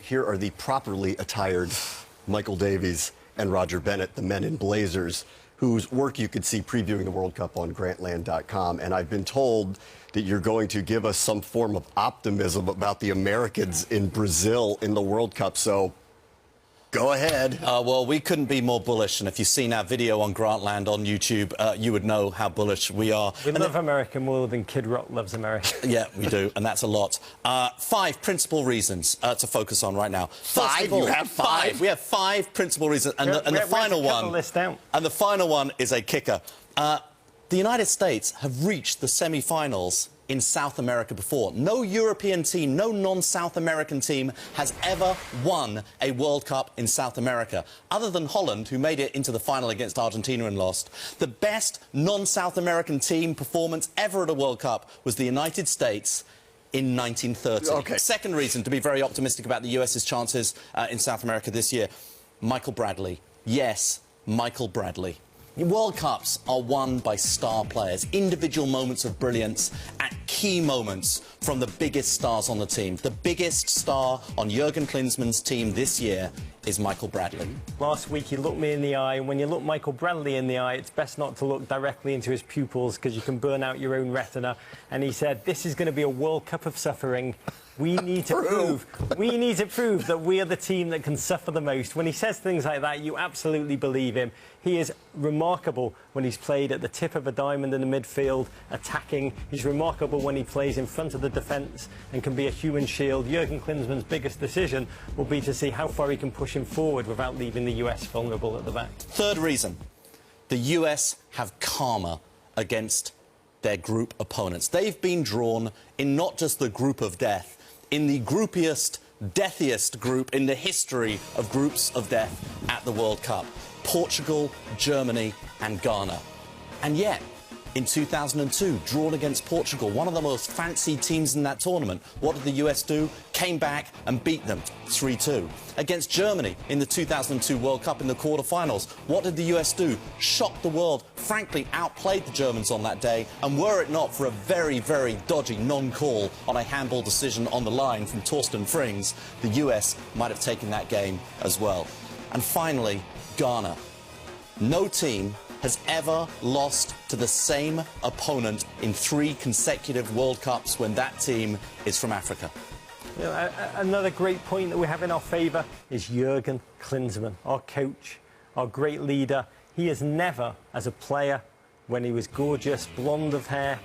Here are the properly attired Michael Davies and Roger Bennett, the men in blazers, whose work you could see previewing the World Cup on Grantland.com. And I've been told that you're going to give us some form of optimism about the Americans in Brazil in the World Cup. So go ahead. Well, we couldn't be more bullish, and if you've seen our video on Grantland on YouTube, you would know how bullish we are. We love America more than Kid Rock loves America. Yeah, we do, and that's a lot. 5 principal reasons to focus on right now. Five? You have five? We have 5 principal reasons, and the final one. And the final one is a kicker. The United States have reached the semi-finals in South America before. No European team, no non-South American team has ever won a World Cup in South America, other than Holland, who made it into the final against Argentina and lost. The best non-South American team performance ever at a World Cup was the United States in 1930. Okay. Second reason to be very optimistic about the US's chances in South America this year, Michael Bradley. Yes, Michael Bradley. World Cups are won by star players, individual moments of brilliance at key moments from the biggest stars on the team. The biggest star on Jurgen Klinsmann's team this year is Michael Bradley. Last week he looked me in the eye, and when you look Michael Bradley in the eye, it's best not to look directly into his pupils because you can burn out your own retina. And he said, this is going to be a World Cup of suffering. We need to prove that we are the team that can suffer the most. When he says things like that, you absolutely believe him. He is remarkable when he's played at the tip of a diamond in the midfield, attacking. He's remarkable when he plays in front of the defence and can be a human shield. Jurgen Klinsmann's biggest decision will be to see how far he can push him forward without leaving the US vulnerable at the back. Third reason, the US have karma against their group opponents. They've been drawn in not just the group of death, in the groupiest, deathiest group in the history of groups of death at the World Cup. Portugal, Germany and Ghana. And yet, in 2002, drawn against Portugal, one of the most fancied teams in that tournament. What did the US do? Came back and beat them 3-2. Against Germany in the 2002 World Cup in the quarterfinals, what did the US do? Shocked the world, frankly outplayed the Germans on that day, and were it not for a very, very dodgy non-call on a handball decision on the line from Torsten Frings, the US might have taken that game as well. And finally, Ghana. No team has ever lost to the same opponent in 3 consecutive World Cups when that team is from Africa. You know, another great point that we have in our favour is Jurgen Klinsmann, our coach, our great leader. He has never, as a player, when he was gorgeous, blonde of hair,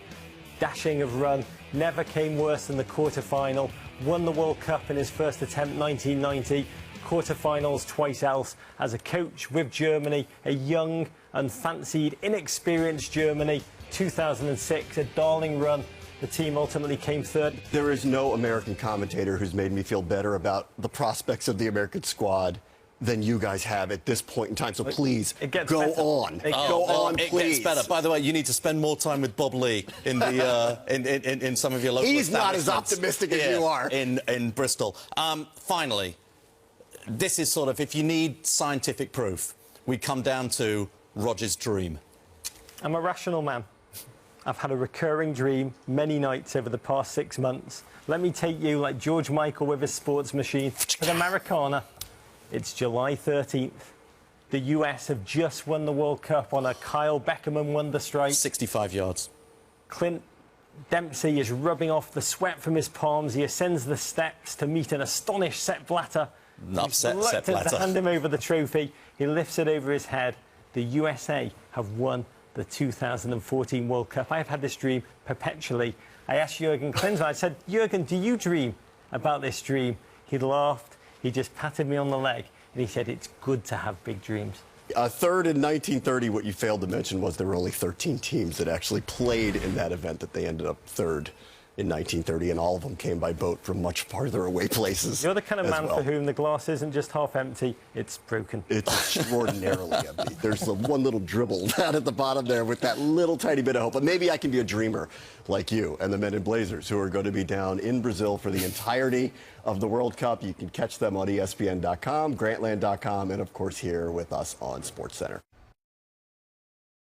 dashing of run, never came worse than the quarter-final, won the World Cup in his first attempt, 1990, quarter-finals twice else. As a coach with Germany, a young, unfancied, inexperienced Germany, 2006, a darling run. The team ultimately came third. There is no American commentator who's made me feel better about the prospects of the American squad than you guys have at this point in time. So please, go on. Go on, please. It gets better. By the way, you need to spend more time with Bob Lee in the in some of your local He's not as optimistic as you are. In Bristol. Finally, this is sort of, if you need scientific proof, we come down to Roger's dream. I'm a rational man. I've had a recurring dream many nights over the past 6 months. Let me take you, like George Michael with his sports machine, to the Americana. It's July 13th. The US have just won the World Cup on a Kyle Beckerman wonder strike. 65 yards. Clint Dempsey is rubbing off the sweat from his palms. He ascends the steps to meet an astonished Sepp Blatter. Upset Sepp Blatter. To hand him over the trophy. He lifts it over his head. The USA have won the 2014 World Cup. I have had this dream perpetually. I asked Jurgen Klinsmann, I said, Jurgen, do you dream about this dream? He laughed, he just patted me on the leg, and he said, it's good to have big dreams. Third in 1930, what you failed to mention was there were only 13 teams that actually played in that event, that they ended up third in 1930, and all of them came by boat from much farther away places. You're the kind of man for whom the glass isn't just half empty, it's broken. It's extraordinarily empty. There's the one little dribble down at the bottom there with that little tiny bit of hope. But maybe I can be a dreamer like you and the men in blazers who are going to be down in Brazil for the entirety of the World Cup. You can catch them on ESPN.com, Grantland.com, and of course here with us on SportsCenter.